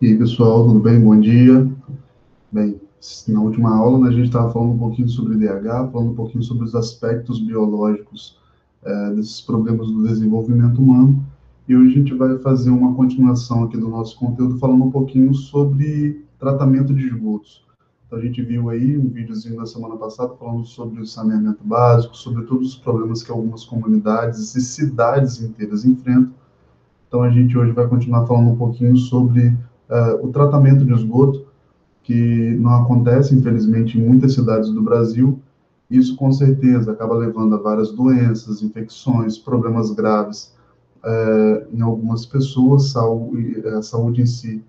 E aí, pessoal, tudo bem? Bom dia. Bem, na última aula, né, a gente estava falando um pouquinho sobre DH, falando um pouquinho sobre os aspectos biológicos desses problemas do desenvolvimento humano. E hoje a gente vai fazer uma continuação aqui do nosso conteúdo, falando um pouquinho sobre tratamento de esgotos. Então, a gente viu aí um videozinho da semana passada falando sobre o saneamento básico, sobre todos os problemas que algumas comunidades e cidades inteiras enfrentam. Então, a gente hoje vai continuar falando um pouquinho sobre o tratamento de esgoto, que não acontece, infelizmente, em muitas cidades do Brasil. Isso, com certeza, acaba levando a várias doenças, infecções, problemas graves em algumas pessoas. A saúde em si,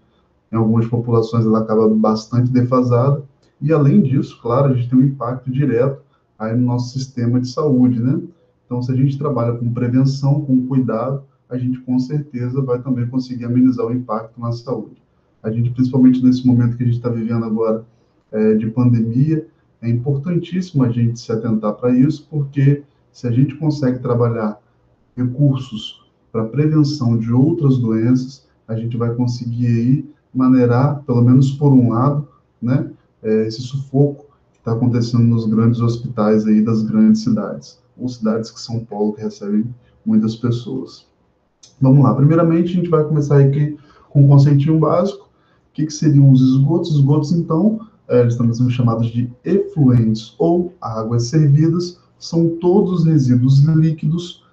em algumas populações, ela acaba bastante defasada. E, além disso, claro, a gente tem um impacto direto aí no nosso sistema de saúde, né? Então, se a gente trabalha com prevenção, com cuidado, a gente com certeza vai também conseguir amenizar o impacto na saúde. A gente, principalmente nesse momento que a gente está vivendo agora, de pandemia, é importantíssimo a gente se atentar para isso, porque se a gente consegue trabalhar recursos para prevenção de outras doenças, a gente vai conseguir aí maneirar, pelo menos por um lado, né, esse sufoco que está acontecendo nos grandes hospitais aí das grandes cidades, ou cidades que são polo que recebem muitas pessoas. Vamos lá, primeiramente a gente vai começar aqui com um conceitinho básico. O que seriam os esgotos? Esgotos, então, eles também são chamados de efluentes ou águas servidas, são todos os resíduos líquidos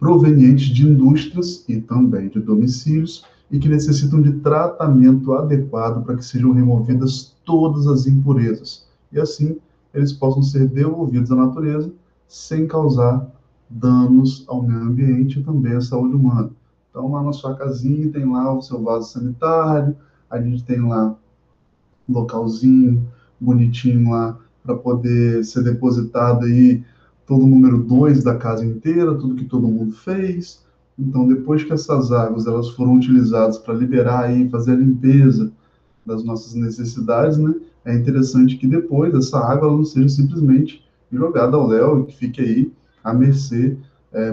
provenientes de indústrias e também de domicílios e que necessitam de tratamento adequado para que sejam removidas todas as impurezas e assim eles possam ser devolvidos à natureza sem causar danos ao meio ambiente e também à saúde humana. Então, lá na sua casinha tem lá o seu vaso sanitário, a gente tem lá um localzinho bonitinho lá para poder ser depositado aí todo o número 2 da casa inteira, tudo que todo mundo fez. Então, depois que essas águas elas foram utilizadas para liberar aí, fazer a limpeza das nossas necessidades, né? É interessante que depois essa água ela não seja simplesmente jogada ao léu e que fique aí à mercê,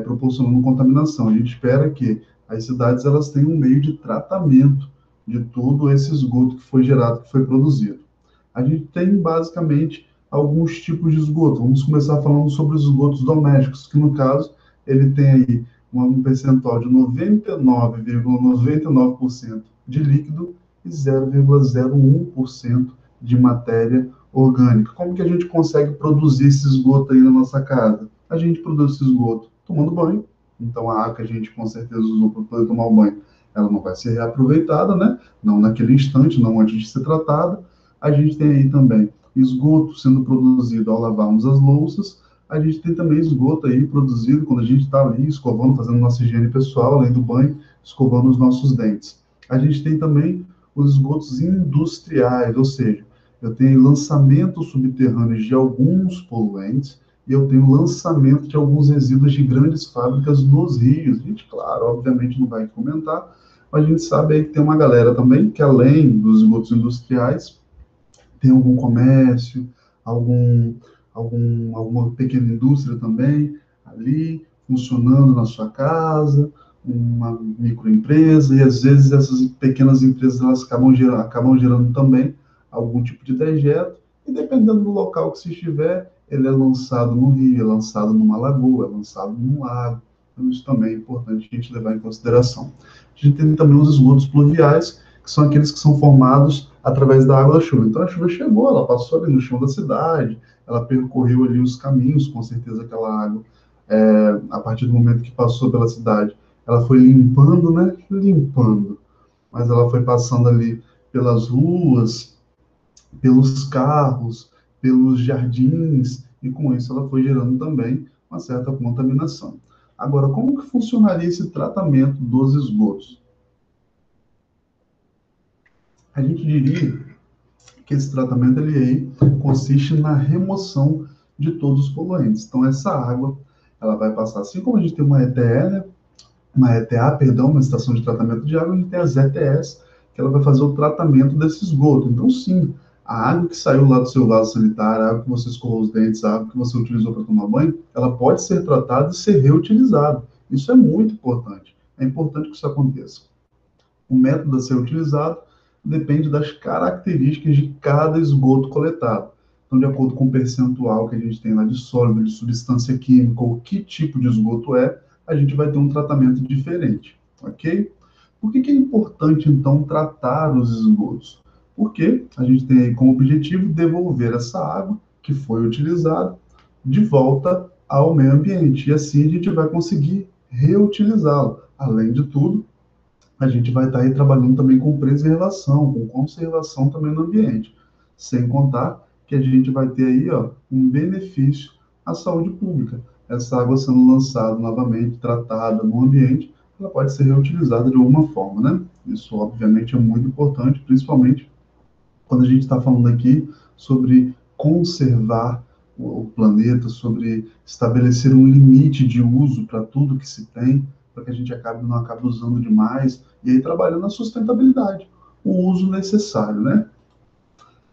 proporcionando contaminação. A gente espera que as cidades elas tenham um meio de tratamento de todo esse esgoto que foi gerado, que foi produzido. A gente tem basicamente alguns tipos de esgoto. Vamos começar falando sobre os esgotos domésticos, que no caso ele tem aí um percentual de 99,99% de líquido e 0,01% de matéria orgânica. Como que a gente consegue produzir esse esgoto aí na nossa casa? A gente produz esse esgoto tomando banho. Então, a água que a gente com certeza usou para poder tomar o banho, ela não vai ser reaproveitada, né? Não naquele instante, não antes de ser tratada. A gente tem aí também esgoto sendo produzido ao lavarmos as louças. A gente tem também esgoto aí produzido quando a gente está ali escovando, fazendo nossa higiene pessoal, além do banho, escovando os nossos dentes. A gente tem também os esgotos industriais, ou seja, eu tenho lançamento subterrâneos de alguns poluentes e eu tenho lançamento de alguns resíduos de grandes fábricas nos rios. A gente, claro, obviamente não vai comentar, mas a gente sabe aí que tem uma galera também que, além dos esgotos industriais, tem algum comércio, algum, alguma pequena indústria também ali funcionando na sua casa, uma microempresa, e às vezes essas pequenas empresas elas acabam gerando também algum tipo de dejeto, e dependendo do local que se estiver, ele é lançado no rio, é lançado numa lagoa, é lançado num lago. Então, isso também é importante a gente levar em consideração. A gente tem também os esgotos pluviais, que são aqueles que são formados através da água da chuva. Então, a chuva chegou, ela passou ali no chão da cidade, ela percorreu ali os caminhos, com certeza aquela água, a partir do momento que passou pela cidade, ela foi limpando, né? Limpando. Mas ela foi passando ali pelas ruas, pelos carros, pelos jardins, e com isso ela foi gerando também uma certa contaminação. Agora, como que funcionaria esse tratamento dos esgotos? A gente diria que esse tratamento ele aí consiste na remoção de todos os poluentes. Então, essa água, ela vai passar, assim como a gente tem uma ETE, né? Uma ETA, perdão, uma estação de tratamento de água, a gente tem as ETS, que ela vai fazer o tratamento desse esgoto. Então, sim, a água que saiu lá do seu vaso sanitário, a água que você escovou os dentes, a água que você utilizou para tomar banho, ela pode ser tratada e ser reutilizada. Isso é muito importante. É importante que isso aconteça. O método a ser utilizado depende das características de cada esgoto coletado. Então, de acordo com o percentual que a gente tem lá de sólido, de substância química, ou que tipo de esgoto é, a gente vai ter um tratamento diferente, ok? Por que é importante, então, tratar os esgotos? Porque a gente tem aí como objetivo devolver essa água que foi utilizada de volta ao meio ambiente. E assim a gente vai conseguir reutilizá-lo. Além de tudo, a gente vai estar aí trabalhando também com preservação, com conservação também no ambiente. Sem contar que a gente vai ter aí, ó, um benefício à saúde pública. Essa água sendo lançada novamente, tratada no ambiente, ela pode ser reutilizada de alguma forma, né? Isso, obviamente, é muito importante, principalmente quando a gente está falando aqui sobre conservar o planeta, sobre estabelecer um limite de uso para tudo que se tem, para que a gente não acabe usando demais, e aí trabalhando na sustentabilidade, o uso necessário, né?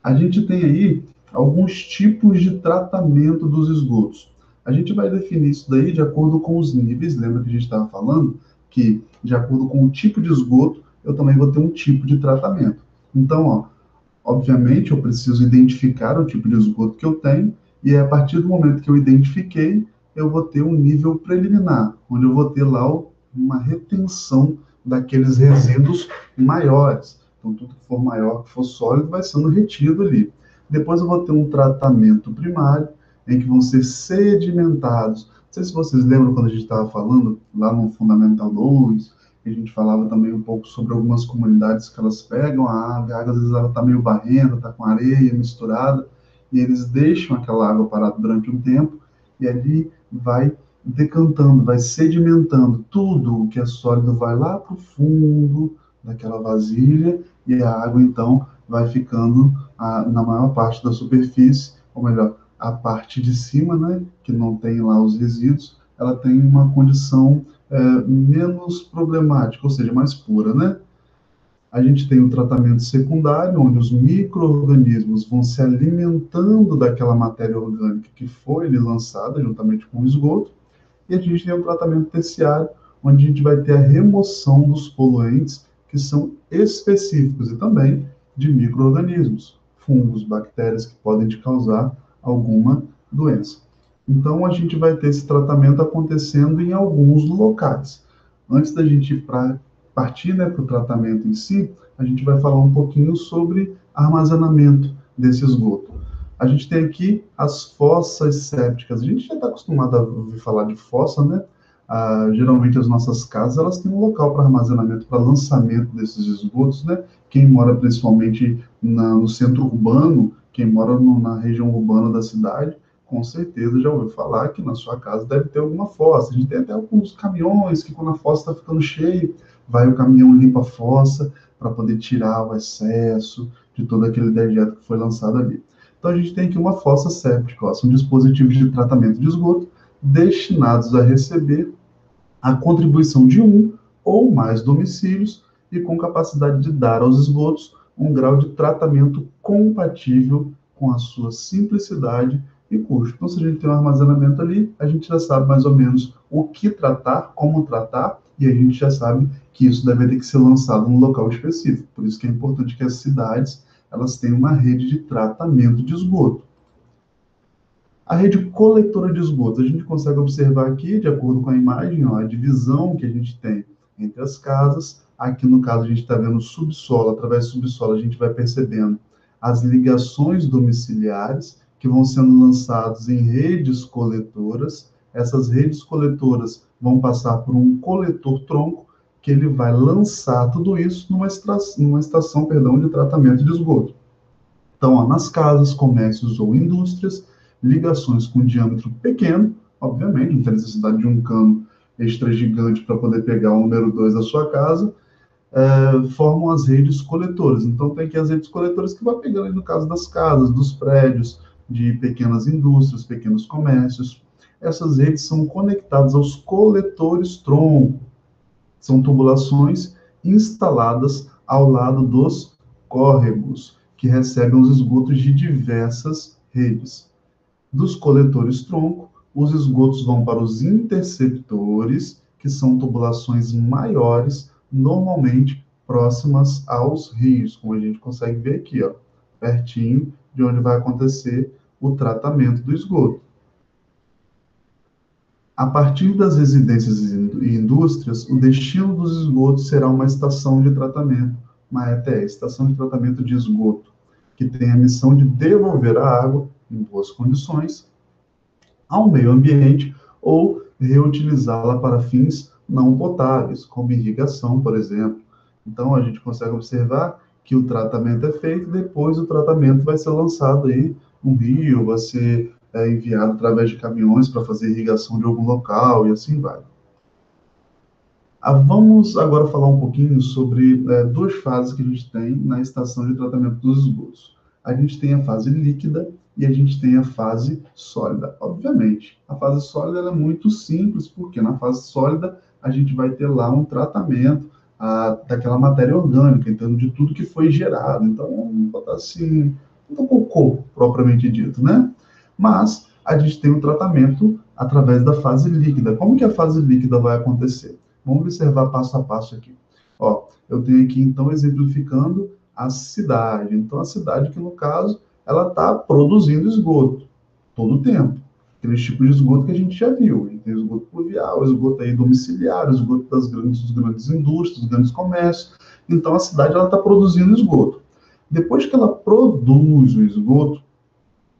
A gente tem aí alguns tipos de tratamento dos esgotos. A gente vai definir isso daí de acordo com os níveis, lembra que a gente estava falando que de acordo com o tipo de esgoto, eu também vou ter um tipo de tratamento. Então, ó, obviamente, eu preciso identificar o tipo de esgoto que eu tenho, e a partir do momento que eu identifiquei, eu vou ter um nível preliminar, onde eu vou ter lá uma retenção daqueles resíduos maiores. Então, tudo que for maior, que for sólido, vai sendo retido ali. Depois eu vou ter um tratamento primário, em que vão ser sedimentados. Não sei se vocês lembram quando a gente estava falando, lá no Fundamental 2, a gente falava também um pouco sobre algumas comunidades que elas pegam a água às vezes ela está meio barrenta, está com areia misturada, e eles deixam aquela água parada durante um tempo, e ali vai decantando, vai sedimentando, tudo o que é sólido vai lá para o fundo daquela vasilha, e a água então vai ficando na maior parte da superfície, ou melhor, a parte de cima, né, que não tem lá os resíduos, ela tem uma condição menos problemática, ou seja, mais pura, né? A gente tem o tratamento secundário, onde os micro-organismos vão se alimentando daquela matéria orgânica que foi lançada juntamente com o esgoto, e a gente tem o tratamento terciário, onde a gente vai ter a remoção dos poluentes que são específicos e também de micro-organismos, fungos, bactérias que podem te causar alguma doença. Então, a gente vai ter esse tratamento acontecendo em alguns locais. Antes da gente ir para partir, né, para o tratamento em si, a gente vai falar um pouquinho sobre armazenamento desse esgoto. A gente tem aqui as fossas sépticas. A gente já está acostumado a ouvir falar de fossa, né? Geralmente as nossas casas elas têm um local para armazenamento, para lançamento desses esgotos, né? Quem mora principalmente no centro urbano, quem mora na região urbana da cidade, com certeza já ouviu falar que na sua casa deve ter alguma fossa. A gente tem até alguns caminhões que quando a fossa está ficando cheia, vai o caminhão limpa a fossa para poder tirar o excesso de todo aquele dejeto que foi lançado ali. Então, a gente tem aqui uma fossa séptica, ó, são dispositivos de tratamento de esgoto destinados a receber a contribuição de um ou mais domicílios e com capacidade de dar aos esgotos um grau de tratamento compatível com a sua simplicidade e custo. Então, se a gente tem um armazenamento ali, a gente já sabe mais ou menos o que tratar, como tratar, e a gente já sabe que isso deve ter que ser lançado num local específico. Por isso que é importante que as cidades elas tenham uma rede de tratamento de esgoto. A rede coletora de esgoto, a gente consegue observar aqui, de acordo com a imagem, ó, a divisão que a gente tem entre as casas. Aqui, no caso, a gente está vendo o subsolo. Através do subsolo, a gente vai percebendo as ligações domiciliares que vão sendo lançadas em redes coletoras. Essas redes coletoras vão passar por um coletor-tronco, que ele vai lançar tudo isso numa estação, perdão, de tratamento de esgoto. Então, ó, nas casas, comércios ou indústrias, ligações com diâmetro pequeno, obviamente, não tem necessidade de um cano extra gigante para poder pegar o número 2 da sua casa, formam as redes coletoras. Então, tem aqui as redes coletoras que vai pegando, aí, no caso das casas, dos prédios, de pequenas indústrias, pequenos comércios. Essas redes são conectadas aos coletores tronco. São tubulações instaladas ao lado dos córregos, que recebem os esgotos de diversas redes. Dos coletores tronco, os esgotos vão para os interceptores, que são tubulações maiores, normalmente próximas aos rios, como a gente consegue ver aqui, ó, pertinho de onde vai acontecer o tratamento do esgoto. A partir das residências e indústrias, o destino dos esgotos será uma estação de tratamento, uma ETE, Estação de Tratamento de Esgoto, que tem a missão de devolver a água em boas condições ao meio ambiente ou reutilizá-la para fins não potáveis, como irrigação, por exemplo. Então, a gente consegue observar que o tratamento é feito, depois o tratamento vai ser lançado aí no rio, vai ser enviado através de caminhões para fazer irrigação de algum local e assim vai. Vamos agora falar um pouquinho sobre duas fases que a gente tem na estação de tratamento dos esgotos. A gente tem a fase líquida e a gente tem a fase sólida. Obviamente, a fase sólida ela é muito simples, porque na fase sólida a gente vai ter lá um tratamento daquela matéria orgânica, então de tudo que foi gerado. Então, vamos botar assim, um cocô, propriamente dito, né? Mas a gente tem um tratamento através da fase líquida. Como que a fase líquida vai acontecer? Vamos observar passo a passo aqui. Ó, eu tenho aqui, então, exemplificando a cidade. Então, a cidade que, no caso, ela está produzindo esgoto todo o tempo. Aqueles tipos de esgoto que a gente já viu. Tem esgoto pluvial, esgoto aí domiciliar, esgoto dos grandes indústrias, dos grandes comércios. Então, a cidade ela está produzindo esgoto. Depois que ela produz o esgoto,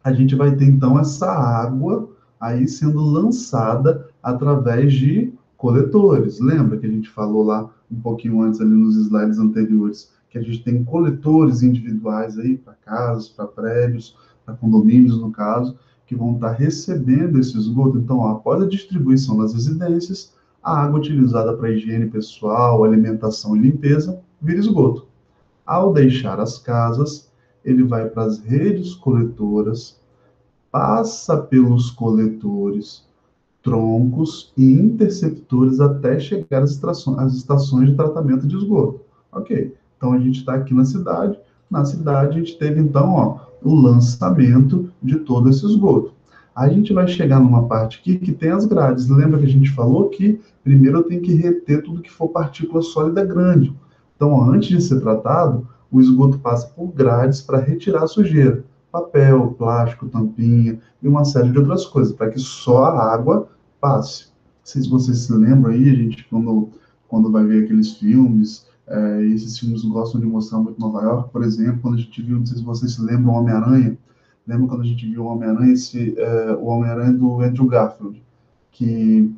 a gente vai ter, então, essa água aí sendo lançada através de coletores. Lembra que a gente falou lá um pouquinho antes, ali nos slides anteriores, que a gente tem coletores individuais aí para casas, para prédios, para condomínios, no caso, que vão estar recebendo esse esgoto. Então, ó, após a distribuição das residências, a água utilizada para higiene pessoal, alimentação e limpeza vira esgoto. Ao deixar as casas, ele vai para as redes coletoras, passa pelos coletores, troncos e interceptores até chegar às estações de tratamento de esgoto. Ok, então a gente está aqui na cidade. Na cidade a gente teve então ó, o lançamento de todo esse esgoto. A gente vai chegar numa parte aqui que tem as grades. Lembra que a gente falou que primeiro eu tenho que reter tudo que for partícula sólida grande. Então, ó, antes de ser tratado, o esgoto passa por grades para retirar a sujeira. Papel, plástico, tampinha e uma série de outras coisas, para que só a água passe. Não sei se vocês se lembram aí, a gente, quando vai ver aqueles filmes, esses filmes gostam de mostrar muito Nova York, por exemplo, quando a gente viu, não sei se vocês se lembram, o Homem-Aranha. Lembra quando a gente viu o Homem-Aranha, o Homem-Aranha do Andrew Garfield, que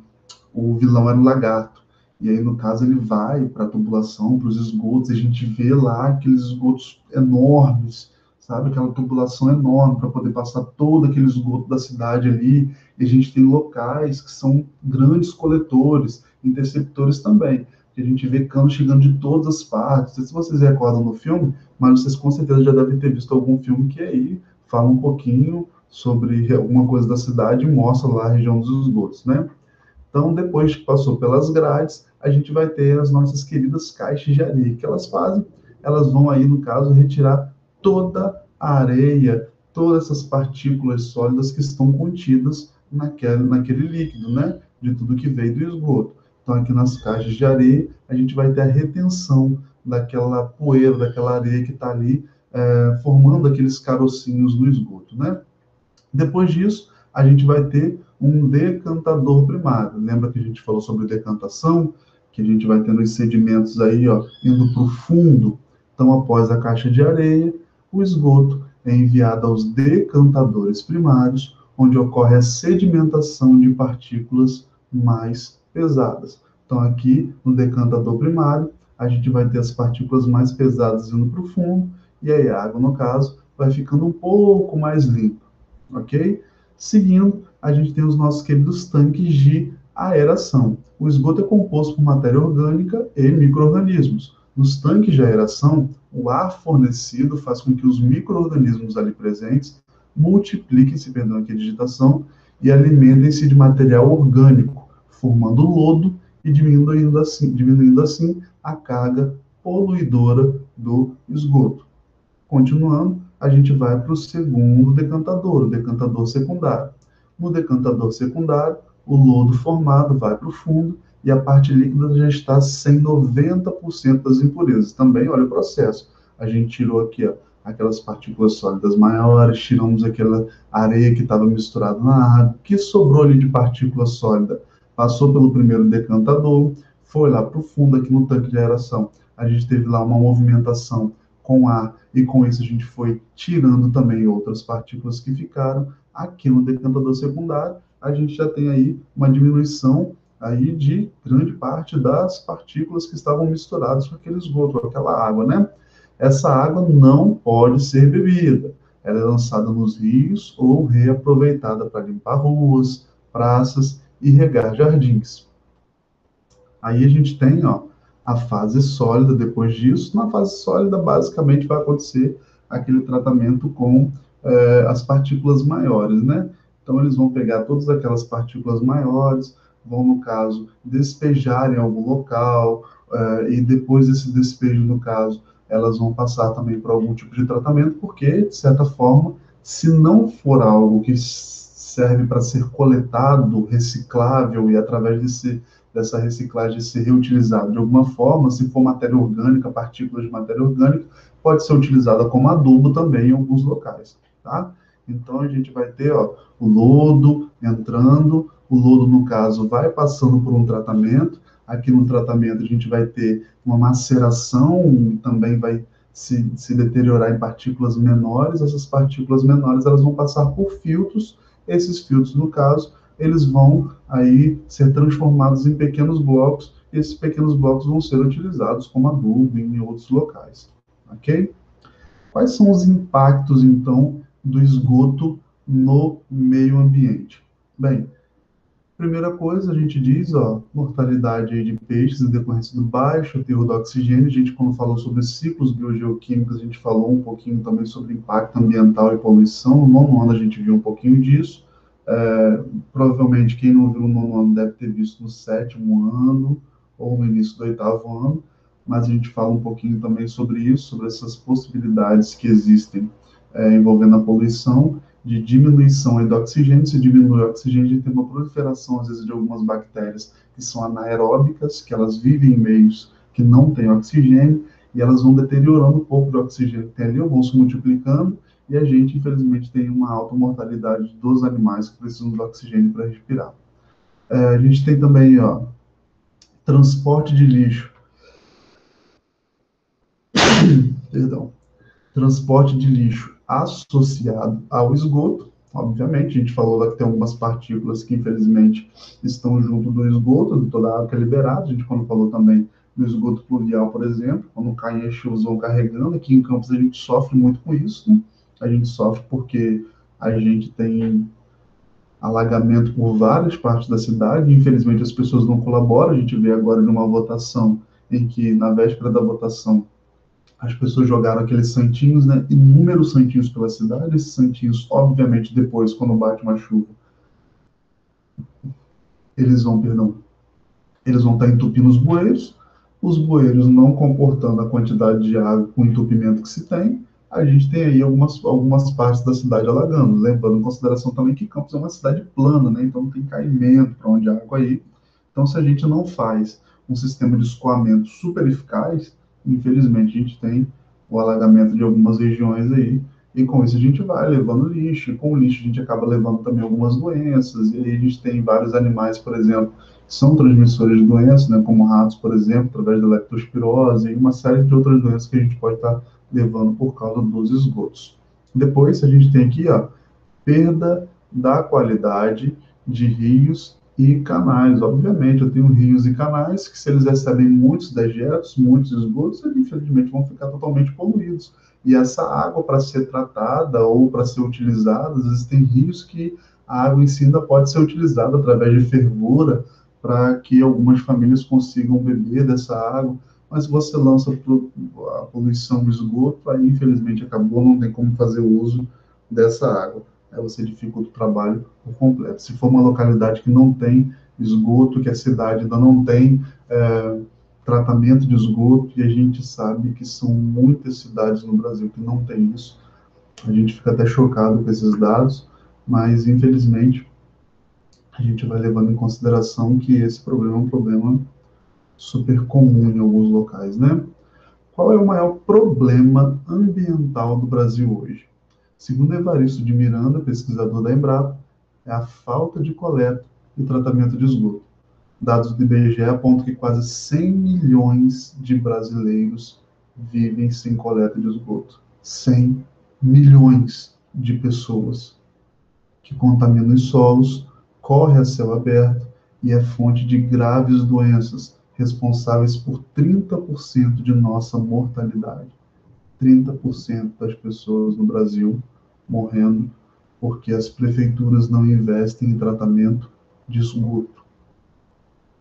o vilão era o lagarto. E aí, no caso, ele vai para a tubulação, para os esgotos, e a gente vê lá aqueles esgotos enormes, sabe? Aquela tubulação enorme para poder passar todo aquele esgoto da cidade ali. E a gente tem locais que são grandes coletores, interceptores também. Que a gente vê canos chegando de todas as partes. Não sei se vocês recordam no filme, mas vocês com certeza já devem ter visto algum filme que aí fala um pouquinho sobre alguma coisa da cidade e mostra lá a região dos esgotos, né? Então, depois que passou pelas grades, a gente vai ter as nossas queridas caixas de areia. O que elas fazem? Elas vão aí, no caso, retirar toda a areia, todas essas partículas sólidas que estão contidas naquele líquido, né? De tudo que veio do esgoto. Então, aqui nas caixas de areia, a gente vai ter a retenção daquela poeira, daquela areia que está ali, formando aqueles carocinhos no esgoto, né? Depois disso, a gente vai ter um decantador primário. Lembra que a gente falou sobre decantação? Que a gente vai tendo os sedimentos aí, ó, indo para o fundo. Então, após a caixa de areia, o esgoto é enviado aos decantadores primários, onde ocorre a sedimentação de partículas mais pesadas. Então, aqui no decantador primário, a gente vai ter as partículas mais pesadas indo para o fundo, e aí a água, no caso, vai ficando um pouco mais limpa, ok? Seguindo, a gente tem os nossos queridos tanques de aeração. O esgoto é composto por matéria orgânica e micro-organismos. Nos tanques de aeração, o ar fornecido faz com que os micro-organismos ali presentes multipliquem-se, perdão aqui a digitação, e alimentem-se de material orgânico, formando lodo e diminuindo assim a carga poluidora do esgoto. Continuando, a gente vai para o segundo decantador, o decantador secundário. No decantador secundário, o lodo formado vai para o fundo e a parte líquida já está sem 90% das impurezas. Também, olha o processo. A gente tirou aqui, ó, aquelas partículas sólidas maiores, tiramos aquela areia que estava misturada na água, o que sobrou ali de partícula sólida passou pelo primeiro decantador, foi lá para o fundo aqui no tanque de aeração. A gente teve lá uma movimentação com ar e com isso a gente foi tirando também outras partículas que ficaram aqui no decantador secundário. A gente já tem aí uma diminuição aí de grande parte das partículas que estavam misturadas com aquele esgoto, com aquela água, né? Essa água não pode ser bebida. Ela é lançada nos rios ou reaproveitada para limpar ruas, praças e regar jardins. Aí a gente tem, ó, a fase sólida depois disso. Na fase sólida, basicamente, vai acontecer aquele tratamento com as partículas maiores, né? Então, eles vão pegar todas aquelas partículas maiores, vão, no caso, despejar em algum local, e depois desse despejo, no caso, elas vão passar também por algum tipo de tratamento, porque, de certa forma, se não for algo que serve para ser coletado, reciclável e através dessa reciclagem ser reutilizado de alguma forma, se for matéria orgânica, partículas de matéria orgânica, pode ser utilizada como adubo também em alguns locais, tá? Então a gente vai ter, ó, o lodo entrando, o lodo no caso vai passando por um tratamento, aqui no tratamento a gente vai ter uma maceração, também vai se deteriorar em partículas menores, essas partículas menores elas vão passar por filtros, esses filtros no caso eles vão aí ser transformados em pequenos blocos, e esses pequenos blocos vão ser utilizados como adubo em outros locais, ok? Quais são os impactos, então, do esgoto no meio ambiente? Bem, primeira coisa, a gente diz, ó, mortalidade aí de peixes em decorrência do baixo teor do oxigênio. A gente, quando falou sobre ciclos biogeoquímicos, a gente falou um pouquinho também sobre impacto ambiental e poluição. No nono ano a gente viu um pouquinho disso. Provavelmente quem não viu no nono ano deve ter visto no sétimo ano ou no início do oitavo ano, mas a gente fala um pouquinho também sobre isso, sobre essas possibilidades que existem envolvendo a poluição, de diminuição do oxigênio. Se diminui o oxigênio, a gente tem uma proliferação, às vezes, de algumas bactérias que são anaeróbicas, que elas vivem em meios que não têm oxigênio, e elas vão deteriorando um pouco do oxigênio que tem ali, ou vão se multiplicando, e a gente, infelizmente, tem uma alta mortalidade dos animais que precisam do oxigênio para respirar. A gente tem também, ó, transporte de lixo, perdão, transporte de lixo associado ao esgoto. Obviamente, a gente falou lá que tem algumas partículas que, infelizmente, estão junto do esgoto, de toda a água que é liberada. A gente, quando falou também do esgoto pluvial, por exemplo, quando cai em chuvas vão carregando. Aqui em Campos a gente sofre muito com isso, né? A gente sofre porque a gente tem alagamento por várias partes da cidade. Infelizmente, as pessoas não colaboram. A gente vê agora numa votação em que, na véspera da votação, as pessoas jogaram aqueles santinhos, né? Inúmeros santinhos pela cidade. Esses santinhos, obviamente, depois, quando bate uma chuva, perdão, eles vão estar entupindo os bueiros não comportando a quantidade de água com o entupimento que se tem, a gente tem aí algumas partes da cidade alagando, levando em consideração também que Campos é uma cidade plana, né? Então não tem caimento para onde a água ir. Então, se a gente não faz um sistema de escoamento super eficaz, infelizmente a gente tem o alagamento de algumas regiões aí, e com isso a gente vai levando lixo, e com o lixo a gente acaba levando também algumas doenças, e aí a gente tem vários animais, por exemplo, que são transmissores de doenças, né, como ratos, por exemplo, através da leptospirose, e uma série de outras doenças que a gente pode estar levando por causa dos esgotos. Depois, a gente tem aqui, ó, perda da qualidade de rios e canais. Obviamente, eu tenho rios e canais que, se eles recebem muitos dejetos, muitos esgotos, eles, infelizmente, vão ficar totalmente poluídos. E essa água, para ser tratada ou para ser utilizada, às vezes tem rios que a água em si ainda pode ser utilizada através de fervura para que algumas famílias consigam beber dessa água. Mas se você lança a poluição do esgoto, aí infelizmente acabou, não tem como fazer uso dessa água. Aí você dificulta o trabalho por completo. Se for uma localidade que não tem esgoto, que a cidade ainda não tem tratamento de esgoto, e a gente sabe que são muitas cidades no Brasil que não tem isso, a gente fica até chocado com esses dados, mas infelizmente a gente vai levando em consideração que esse problema é um problema super comum em alguns locais, né? Qual é o maior problema ambiental do Brasil hoje? Segundo Evaristo de Miranda, pesquisador da Embrapa, é a falta de coleta e tratamento de esgoto. Dados do IBGE apontam que quase 100 milhões de brasileiros vivem sem coleta de esgoto. 100 milhões de pessoas que contaminam os solos, corre a céu aberto e é fonte de graves doenças, responsáveis por 30% de nossa mortalidade. 30% das pessoas no Brasil morrendo porque as prefeituras não investem em tratamento de esgoto.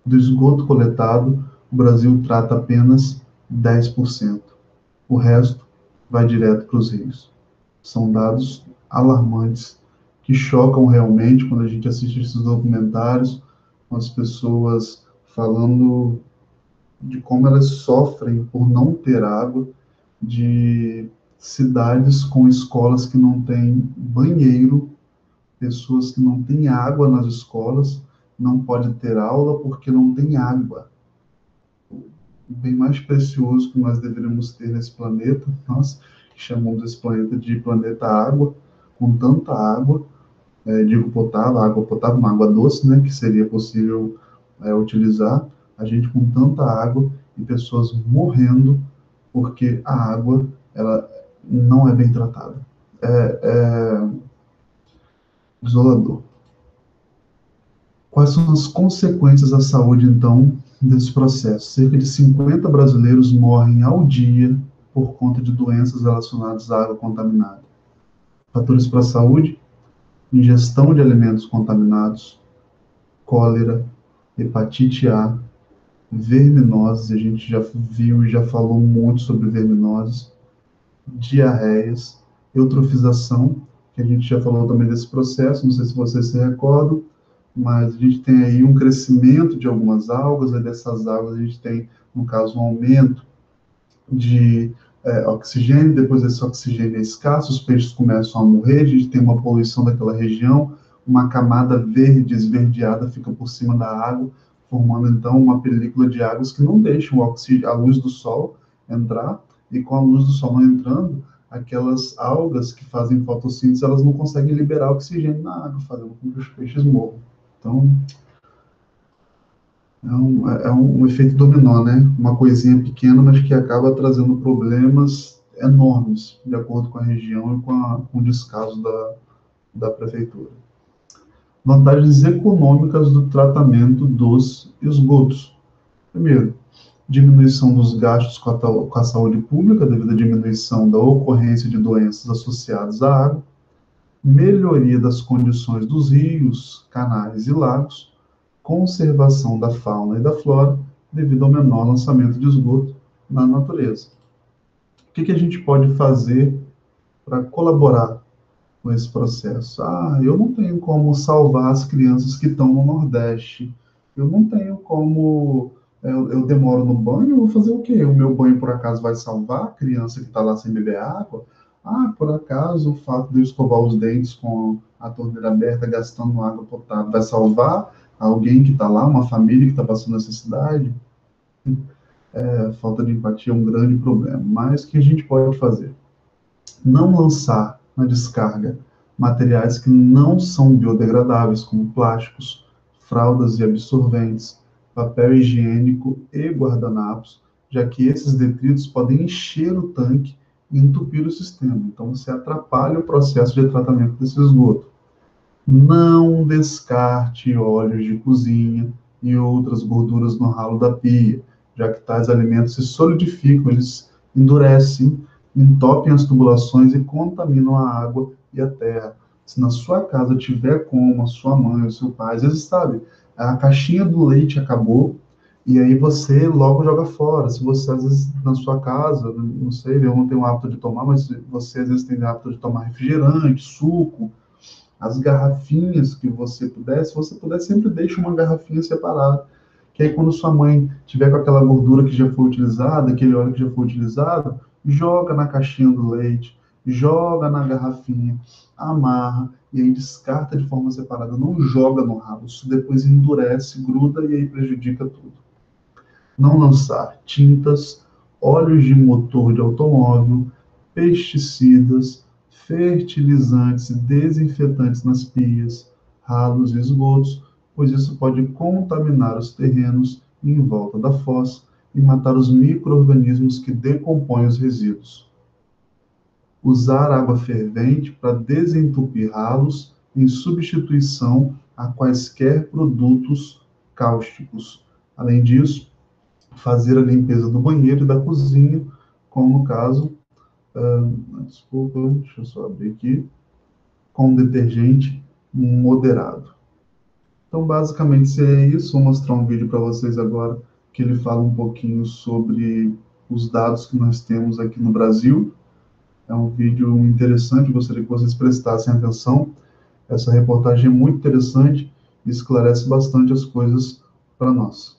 Do esgoto coletado, o Brasil trata apenas 10%. O resto vai direto para os rios. São dados alarmantes que chocam realmente quando a gente assiste esses documentários, com as pessoas falando de como elas sofrem por não ter água, de cidades com escolas que não têm banheiro, pessoas que não têm água nas escolas, não pode ter aula porque não tem água. O bem mais precioso que nós deveríamos ter nesse planeta, nós chamamos esse planeta de planeta água, com tanta água, digo potável, água potável, uma água doce, né, que seria possível utilizar, a gente com tanta água e pessoas morrendo porque a água ela não é bem tratada. É desolador. Quais são as consequências à saúde, então, desse processo? Cerca de 50 brasileiros morrem ao dia por conta de doenças relacionadas à água contaminada. Fatores para a saúde: ingestão de alimentos contaminados, cólera, hepatite A, verminoses, a gente já viu e já falou muito sobre verminoses, diarreias, eutrofização, que a gente já falou também desse processo, não sei se vocês se recordam, mas a gente tem aí um crescimento de algumas algas, e dessas algas a gente tem, no caso, um aumento de oxigênio, depois esse oxigênio é escasso, os peixes começam a morrer, a gente tem uma poluição daquela região, uma camada verde, esverdeada, fica por cima da água, formando então uma película de águas que não deixam a luz do sol entrar, e com a luz do sol não entrando, aquelas algas que fazem fotossíntese, elas não conseguem liberar oxigênio na água, fazendo com que os peixes morram. Então, é um efeito dominó, né? Uma coisinha pequena, mas que acaba trazendo problemas enormes, de acordo com a região e com o descaso da prefeitura. Vantagens econômicas do tratamento dos esgotos. Primeiro, diminuição dos gastos com a saúde pública, devido à diminuição da ocorrência de doenças associadas à água. Melhoria das condições dos rios, canais e lagos, conservação da fauna e da flora, devido ao menor lançamento de esgoto na natureza. O que a gente pode fazer para colaborar com esse processo? Eu não tenho como salvar as crianças que estão no Nordeste. Eu não tenho como... Eu demoro no banho, eu vou fazer o quê? O meu banho, por acaso, vai salvar a criança que está lá sem beber água? Por acaso, o fato de eu escovar os dentes com a torneira aberta, gastando água potável, vai salvar alguém que está lá, uma família que está passando necessidade? Falta de empatia é um grande problema. Mas o que a gente pode fazer? Não lançar na descarga materiais que não são biodegradáveis, como plásticos, fraldas e absorventes, papel higiênico e guardanapos, já que esses detritos podem encher o tanque e entupir o sistema. Então, você atrapalha o processo de tratamento desse esgoto. Não descarte óleos de cozinha e outras gorduras no ralo da pia, já que tais alimentos se solidificam, eles endurecem, entopem as tubulações e contaminam a água e a terra. Se na sua casa tiver como a sua mãe ou seu pai, às vezes sabe, a caixinha do leite acabou, e aí você logo joga fora. Se você, às vezes, na sua casa, não sei, eu não tenho o hábito de tomar, mas você, às vezes, tem o hábito de tomar refrigerante, suco, as garrafinhas que você puder, se você puder, sempre deixe uma garrafinha separada, que aí quando sua mãe tiver com aquela gordura que já foi utilizada, aquele óleo que já foi utilizado, joga na caixinha do leite, joga na garrafinha, amarra e aí descarta de forma separada, não joga no ralo. Isso depois endurece, gruda e aí prejudica tudo. Não lançar tintas, óleos de motor de automóvel, pesticidas, fertilizantes e desinfetantes nas pias, ralos e esgotos, pois isso pode contaminar os terrenos em volta da fossa e matar os micro-organismos que decompõem os resíduos. Usar água fervente para desentupir ralos em substituição a quaisquer produtos cáusticos. Além disso, fazer a limpeza do banheiro e da cozinha, como no caso, desculpa, deixa eu só abrir aqui, com detergente moderado. Então, basicamente, é isso. Vou mostrar um vídeo para vocês agora que ele fala um pouquinho sobre os dados que nós temos aqui no Brasil. É um vídeo interessante, gostaria que vocês prestassem atenção. Essa reportagem é muito interessante e esclarece bastante as coisas para nós.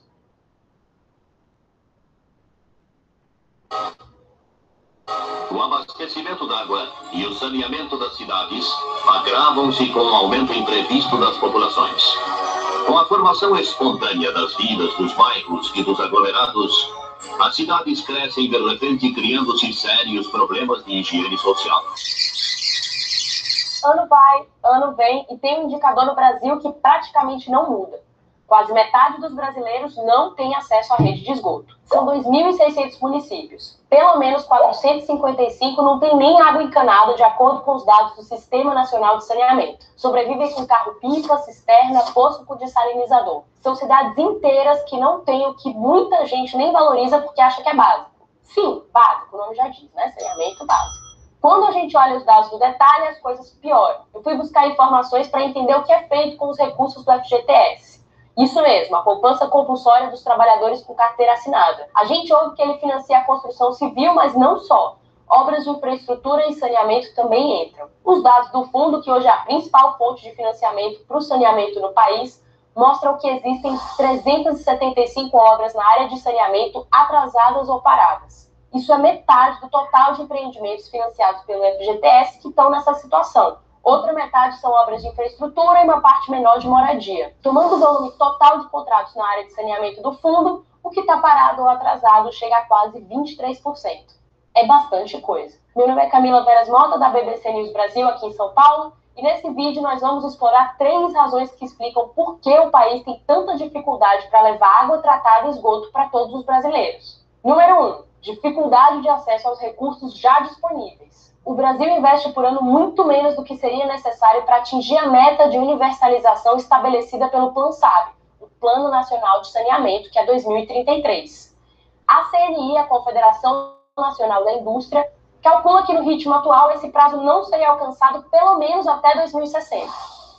O abastecimento d'água e o saneamento das cidades agravam-se com o aumento imprevisto das populações. Com a formação espontânea das vidas dos bairros e dos aglomerados, as cidades crescem de repente, criando-se sérios problemas de higiene social. Ano vai, ano vem e tem um indicador no Brasil que praticamente não muda. Quase metade dos brasileiros não tem acesso à rede de esgoto. São 2.600 municípios. Pelo menos 455 não tem nem água encanada, de acordo com os dados do Sistema Nacional de Saneamento. Sobrevivem com carro-pipa, cisterna, poço com dessalinizador. São cidades inteiras que não têm o que muita gente nem valoriza porque acha que é básico. Sim, básico, o nome já diz, né? Saneamento básico. Quando a gente olha os dados do detalhe, as coisas pioram. Eu fui buscar informações para entender o que é feito com os recursos do FGTS. Isso mesmo, a poupança compulsória dos trabalhadores com carteira assinada. A gente ouve que ele financia a construção civil, mas não só. Obras de infraestrutura e saneamento também entram. Os dados do fundo, que hoje é a principal fonte de financiamento para o saneamento no país, mostram que existem 375 obras na área de saneamento atrasadas ou paradas. Isso é metade do total de empreendimentos financiados pelo FGTS que estão nessa situação. Outra metade são obras de infraestrutura e uma parte menor de moradia. Tomando o volume total de contratos na área de saneamento do fundo, o que está parado ou atrasado chega a quase 23%. É bastante coisa. Meu nome é Camila Veras Mota, da BBC News Brasil, aqui em São Paulo, e nesse vídeo nós vamos explorar 3 razões que explicam por que o país tem tanta dificuldade para levar água tratada e esgoto para todos os brasileiros. Número 1. Dificuldade de acesso aos recursos já disponíveis. O Brasil investe por ano muito menos do que seria necessário para atingir a meta de universalização estabelecida pelo PLAN-SAB, o Plano Nacional de Saneamento, que é 2033. A CNI, a Confederação Nacional da Indústria, calcula que no ritmo atual esse prazo não seria alcançado pelo menos até 2060.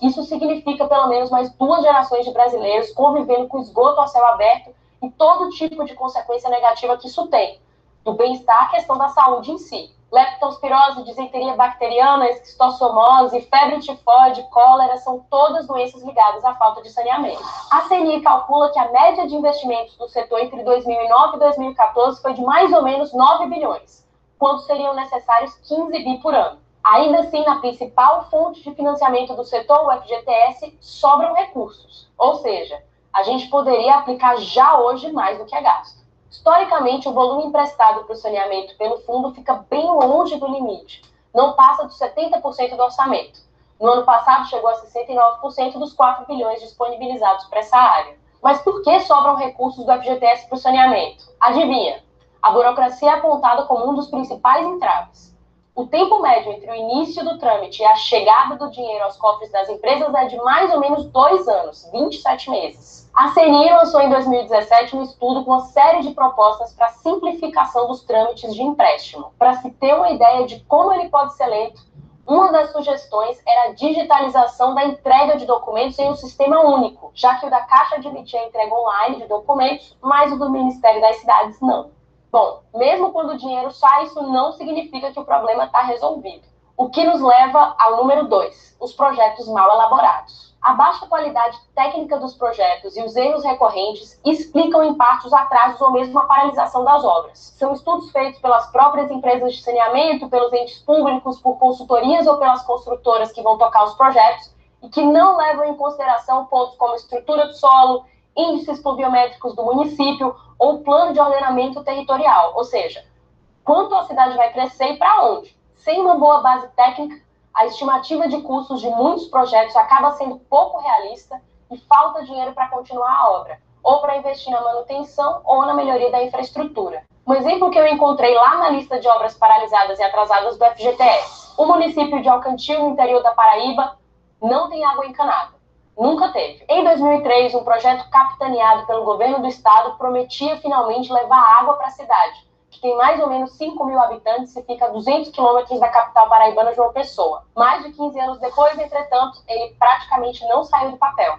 Isso significa pelo menos mais 2 gerações de brasileiros convivendo com esgoto a céu aberto e todo tipo de consequência negativa que isso tem. Do bem-estar, a questão da saúde em si. Leptospirose, disenteria bacteriana, esquistossomose, febre tifoide, cólera, são todas doenças ligadas à falta de saneamento. A CNI calcula que a média de investimentos do setor entre 2009 e 2014 foi de mais ou menos 9 bilhões, quando seriam necessários 15 bi por ano. Ainda assim, na principal fonte de financiamento do setor, o FGTS, sobram recursos. Ou seja, a gente poderia aplicar já hoje mais do que é gasto. Historicamente, o volume emprestado para o saneamento pelo fundo fica bem longe do limite. Não passa dos 70% do orçamento. No ano passado, chegou a 69% dos 4 bilhões disponibilizados para essa área. Mas por que sobram recursos do FGTS para o saneamento? Adivinha? A burocracia é apontada como um dos principais entraves. O tempo médio entre o início do trâmite e a chegada do dinheiro aos cofres das empresas é de mais ou menos 2 anos, 27 meses. A CNI lançou em 2017 um estudo com uma série de propostas para simplificação dos trâmites de empréstimo. Para se ter uma ideia de como ele pode ser lento, uma das sugestões era a digitalização da entrega de documentos em um sistema único, já que o da Caixa admitia a entrega online de documentos, mas o do Ministério das Cidades não. Bom, mesmo quando o dinheiro sai, isso não significa que o problema está resolvido. O que nos leva ao número 2, os projetos mal elaborados. A baixa qualidade técnica dos projetos e os erros recorrentes explicam em parte os atrasos ou mesmo a paralisação das obras. São estudos feitos pelas próprias empresas de saneamento, pelos entes públicos, por consultorias ou pelas construtoras que vão tocar os projetos e que não levam em consideração pontos como estrutura do solo, índices pluviométricos do município ou plano de ordenamento territorial, ou seja, quanto a cidade vai crescer e para onde. Sem uma boa base técnica, a estimativa de custos de muitos projetos acaba sendo pouco realista e falta dinheiro para continuar a obra, ou para investir na manutenção ou na melhoria da infraestrutura. Um exemplo que eu encontrei lá na lista de obras paralisadas e atrasadas do FGTS. O município de Alcantil, no interior da Paraíba, não tem água encanada. Nunca teve. Em 2003, um projeto capitaneado pelo governo do estado prometia finalmente levar água para a cidade, que tem mais ou menos 5.000 habitantes e fica a 200 quilômetros da capital paraibana, João Pessoa. Mais de 15 anos depois, entretanto, ele praticamente não saiu do papel.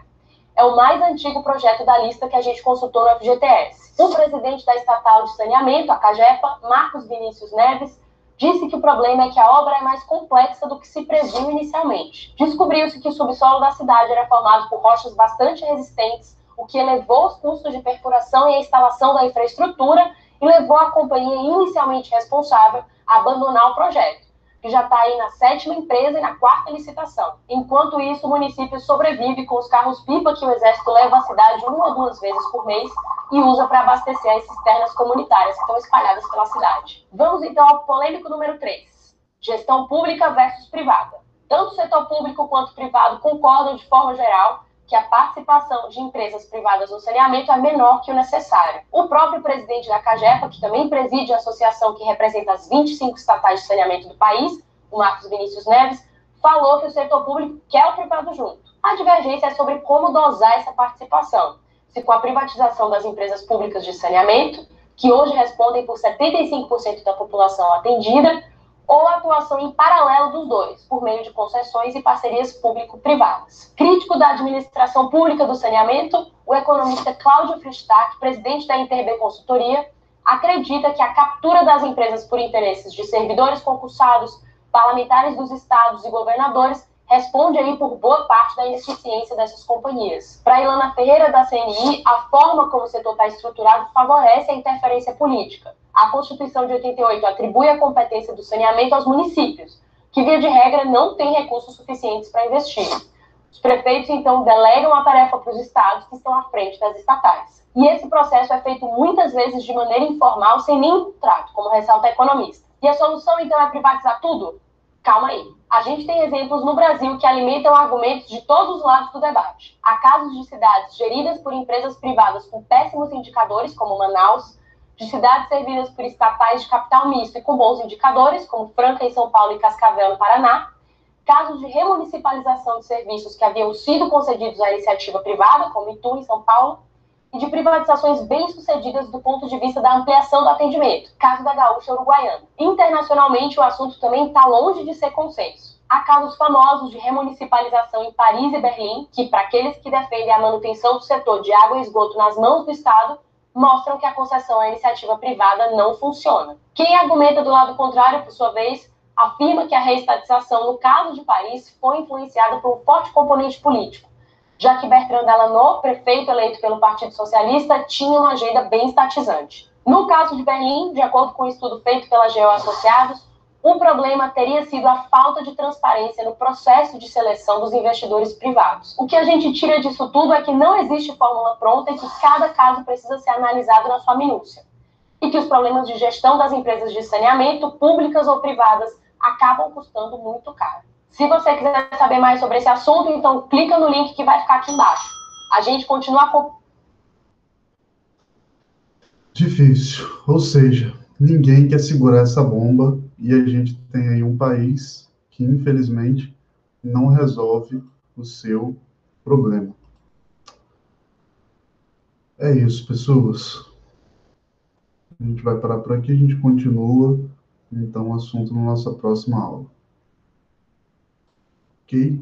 É o mais antigo projeto da lista que a gente consultou no FGTS. O presidente da estatal de saneamento, a CAGEPA, Marcos Vinícius Neves, disse que o problema é que a obra é mais complexa do que se previu inicialmente. Descobriu-se que o subsolo da cidade era formado por rochas bastante resistentes, o que elevou os custos de perfuração e a instalação da infraestrutura e levou a companhia inicialmente responsável a abandonar o projeto, que já está aí na 7ª empresa e na 4ª licitação. Enquanto isso, o município sobrevive com os carros-pipa que o Exército leva à cidade 1 ou 2 vezes por mês e usa para abastecer as cisternas comunitárias que estão espalhadas pela cidade. Vamos então ao polêmico número 3. Gestão pública versus privada. Tanto o setor público quanto o privado concordam de forma geral que a participação de empresas privadas no saneamento é menor que o necessário. O próprio presidente da CAGEPA, que também preside a associação que representa as 25 estatais de saneamento do país, o Marcos Vinícius Neves, falou que o setor público quer o privado junto. A divergência é sobre como dosar essa participação. Se com a privatização das empresas públicas de saneamento, que hoje respondem por 75% da população atendida, ou a atuação em paralelo dos dois, por meio de concessões e parcerias público-privadas. Crítico da administração pública do saneamento, o economista Cláudio Fristac, presidente da Interb Consultoria, acredita que a captura das empresas por interesses de servidores concursados, parlamentares dos estados e governadores responde aí por boa parte da ineficiência dessas companhias. Para Ilana Ferreira, da CNI, a forma como o setor está estruturado favorece a interferência política. A Constituição de 88 atribui a competência do saneamento aos municípios, que, via de regra, não têm recursos suficientes para investir. Os prefeitos, então, delegam a tarefa para os estados que estão à frente das estatais. E esse processo é feito muitas vezes de maneira informal, sem nenhum trato, como ressalta a economista. E a solução, então, é privatizar tudo? Calma aí. A gente tem exemplos no Brasil que alimentam argumentos de todos os lados do debate. Há casos de cidades geridas por empresas privadas com péssimos indicadores, como Manaus, de cidades servidas por estatais de capital misto e com bons indicadores, como Franca em São Paulo e Cascavel no Paraná, casos de remunicipalização de serviços que haviam sido concedidos à iniciativa privada, como Itu em São Paulo, e de privatizações bem-sucedidas do ponto de vista da ampliação do atendimento, caso da Gaúcha Uruguaiana. Internacionalmente, o assunto também está longe de ser consenso. Há casos famosos de remunicipalização em Paris e Berlim, que, para aqueles que defendem a manutenção do setor de água e esgoto nas mãos do Estado, mostram que a concessão à iniciativa privada não funciona. Quem argumenta do lado contrário, por sua vez, afirma que a reestatização, no caso de Paris, foi influenciada por um forte componente político, já que Bertrand Delanoë, prefeito eleito pelo Partido Socialista, tinha uma agenda bem estatizante. No caso de Berlim, de acordo com um estudo feito pela GEO Associados, o problema teria sido a falta de transparência no processo de seleção dos investidores privados. O que a gente tira disso tudo é que não existe fórmula pronta e que cada caso precisa ser analisado na sua minúcia. E que os problemas de gestão das empresas de saneamento, públicas ou privadas, acabam custando muito caro. Se você quiser saber mais sobre esse assunto, então clica no link que vai ficar aqui embaixo. A gente continua... Difícil. Ou seja, ninguém quer segurar essa bomba e a gente tem aí um país que, infelizmente, não resolve o seu problema. É isso, pessoas. A gente vai parar por aqui, a gente continua, então, o assunto na nossa próxima aula. Ok?